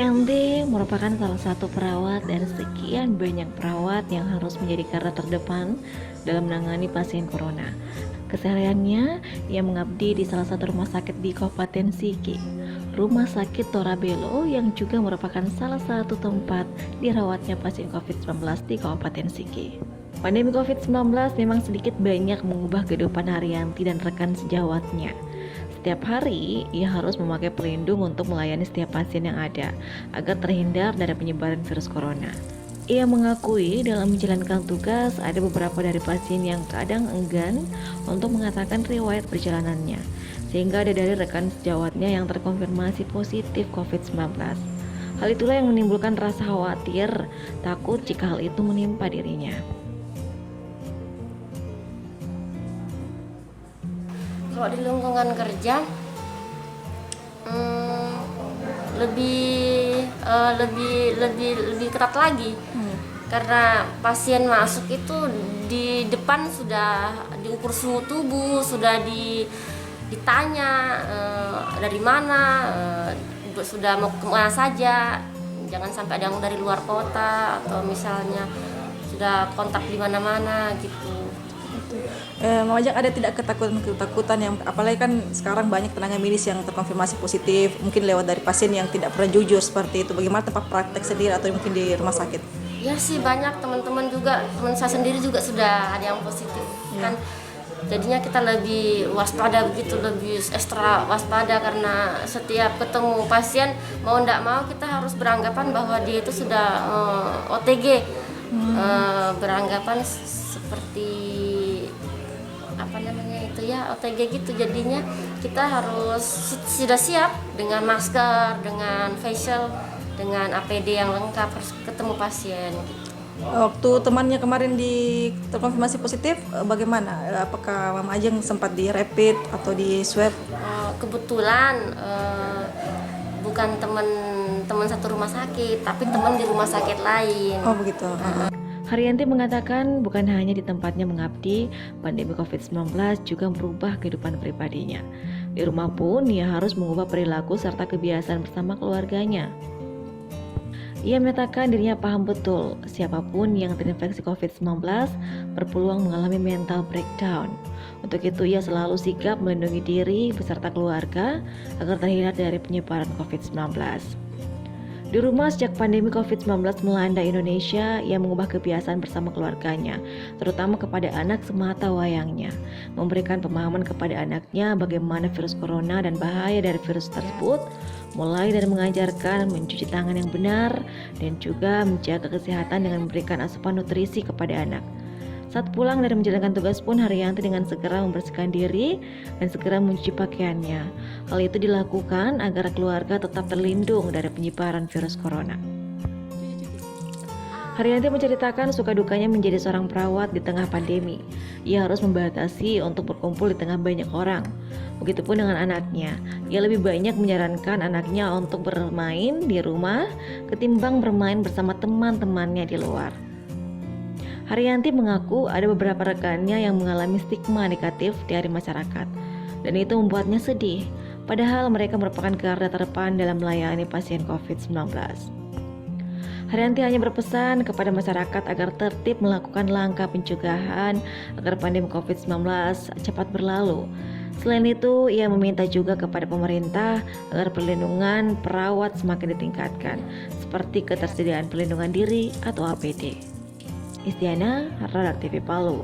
Haryanti merupakan salah satu perawat dari sekian banyak perawat yang harus menjadi garda terdepan dalam menangani pasien corona. Kesehariannya, ia mengabdi di salah satu rumah sakit di Kabupaten Sigi, Rumah Sakit Torabelo, yang juga merupakan salah satu tempat dirawatnya pasien COVID-19 di Kabupaten Sigi. Pandemi COVID-19 memang sedikit banyak mengubah kehidupan Haryanti dan rekan sejawatnya. Setiap hari, ia harus memakai pelindung untuk melayani setiap pasien yang ada, agar terhindar dari penyebaran virus corona. Ia mengakui dalam menjalankan tugas ada beberapa dari pasien yang kadang enggan untuk mengatakan riwayat perjalanannya, sehingga ada dari rekan sejawatnya yang terkonfirmasi positif COVID-19. Hal itulah yang menimbulkan rasa khawatir, takut jika hal itu menimpa dirinya. Kalau di lingkungan kerja lebih ketat lagi, karena pasien masuk itu di depan sudah diukur suhu tubuh, sudah ditanya dari mana, sudah mau kemana saja, jangan sampai ada yang dari luar kota atau misalnya sudah kontak di mana-mana gitu. Mengajak ada tidak ketakutan yang apalagi kan sekarang banyak tenaga medis yang terkonfirmasi positif, mungkin lewat dari pasien yang tidak pernah jujur seperti itu. Bagaimana tempat praktek sendiri atau mungkin di rumah sakit? Ya sih, banyak teman-teman juga, teman saya sendiri juga sudah ada yang positif kan. Jadinya kita lebih waspada begitu, lebih ekstra waspada karena setiap ketemu pasien mau tidak mau kita harus beranggapan bahwa dia itu sudah OTG, beranggapan seperti OTG gitu. Jadinya kita harus sudah siap dengan masker, dengan facial, dengan APD yang lengkap, harus ketemu pasien gitu. Waktu temannya kemarin terkonfirmasi positif, bagaimana? Apakah Mama Ajeng sempat di rapid atau di swab? Kebetulan bukan teman satu rumah sakit, tapi teman di rumah sakit lain. Oh begitu. Haryanti mengatakan bukan hanya di tempatnya mengabdi, pandemi COVID-19 juga merubah kehidupan pribadinya. Di rumah pun ia harus mengubah perilaku serta kebiasaan bersama keluarganya. Ia menyatakan dirinya paham betul siapapun yang terinfeksi COVID-19 berpeluang mengalami mental breakdown. Untuk itu ia selalu sigap melindungi diri beserta keluarga agar terhindar dari penyebaran COVID-19. Di rumah sejak pandemi COVID-19 melanda Indonesia, ia mengubah kebiasaan bersama keluarganya, terutama kepada anak semata wayangnya, memberikan pemahaman kepada anaknya bagaimana virus corona dan bahaya dari virus tersebut, mulai dari mengajarkan mencuci tangan yang benar dan juga menjaga kesehatan dengan memberikan asupan nutrisi kepada anak. Saat pulang dari menjalankan tugas pun, Haryanti dengan segera membersihkan diri dan segera mencuci pakaiannya. Hal itu dilakukan agar keluarga tetap terlindung dari penyebaran virus corona. Haryanti menceritakan suka dukanya menjadi seorang perawat di tengah pandemi. Ia harus membatasi untuk berkumpul di tengah banyak orang. Begitupun dengan anaknya. Ia lebih banyak menyarankan anaknya untuk bermain di rumah ketimbang bermain bersama teman-temannya di luar. Haryanti mengaku ada beberapa rekannya yang mengalami stigma negatif dari masyarakat, dan itu membuatnya sedih, padahal mereka merupakan garda terdepan dalam melayani pasien COVID-19. Haryanti hanya berpesan kepada masyarakat agar tertib melakukan langkah pencegahan agar pandemi COVID-19 cepat berlalu. Selain itu, ia meminta juga kepada pemerintah agar perlindungan perawat semakin ditingkatkan, seperti ketersediaan perlindungan diri atau APD. Istiana, Radar TV Palu.